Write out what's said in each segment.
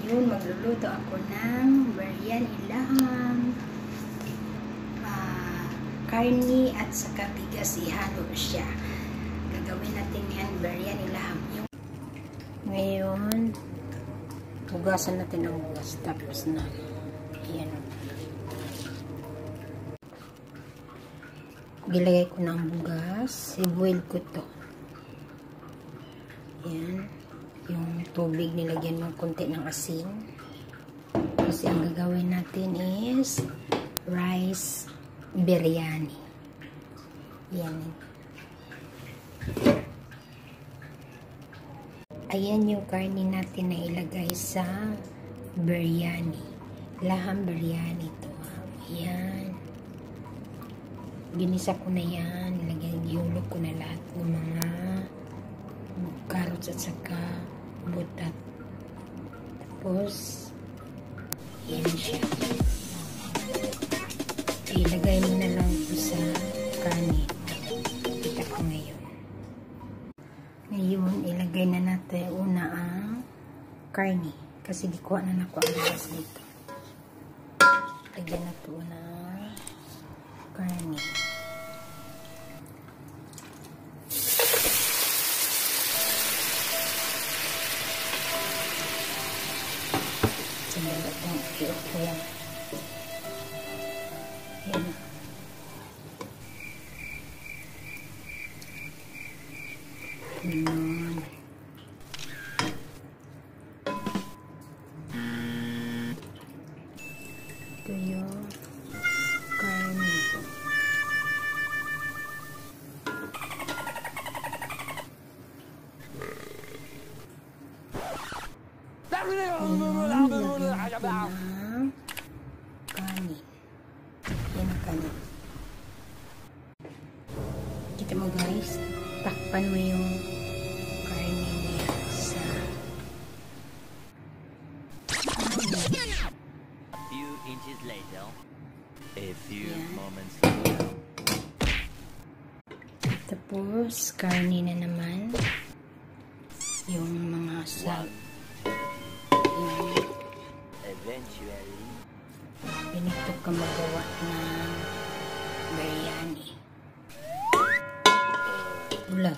Ngayon, magluluto ako ng biryani laham. Karni at saka bigas, ihalo siya. Gagawin natin yan, biryani laham. Ngayon, hugasan natin ang bugas. Tapos na. Ayan. Gilagay ko na ang bugas. I-boil ko to. Ayan. Yung tubig, nilagyan ng konti ng asin. Kasi ang gagawin natin is rice biryani. Yan. Ayan yung karne natin na ilagay sa biryani. Laham biryani to. Ayan. Ginisa ko na yan. Ihulog ko na lahat ng mga carrots at saka butat. Tapos, yan siya. Ilagay mo na lang ito sa karne. Kita ko ngayon. Ngayon, ilagay na natin una ang karne. Kasi di kuha na ako ang bigas dito. Lagyan na ito na karne. Sandali itong i-off ko yan. Yan. Ganun. Ito yung karne. Kanin. Yan ang kanin. Kita mo guys, takpan mo yung karne niya sa a few inches later, a few moments later. Tapos, karne na naman yung mga salt. Eventually, Pinito ka magawa ng biryani. Wala.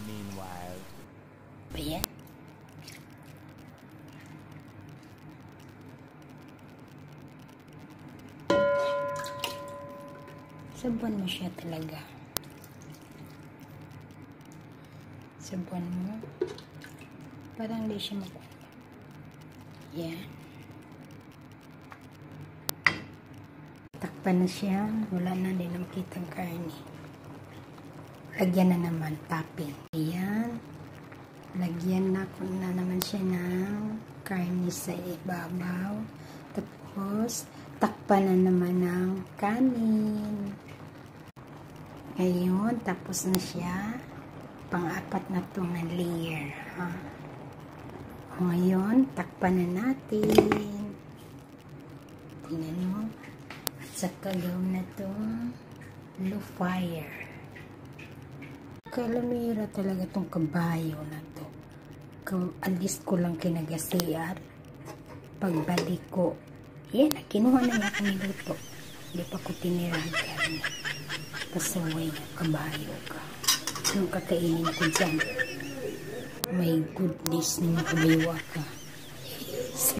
meanwhile, Ba yan? Sabuan mo siya talaga. Sabuan mo. Parang hindi siya makuha. Yan. Takpan na siya. Wala na din ang kitang karne. Lagyan na naman topping. Ayan. Lagyan na ko na naman siya ng karne sa ibabaw. Tapos, takpan na naman ng kanin. Ngayon, tapos na siya. Pang-apat na itong na layer. Ha? Ngayon, takpan na natin. Tingnan mo. At saka gawin na itong low fire. Kalamira talaga itong kabayo na ito. Alis ko lang kinagasiat. Pagbalik ko, yan, kinuha na nga akong niluto. Hindi pa ko tinirahan karne. Pasaway na, kabayo ka. Anong kakainin ko dyan? My goodness, nang kabaywa ka.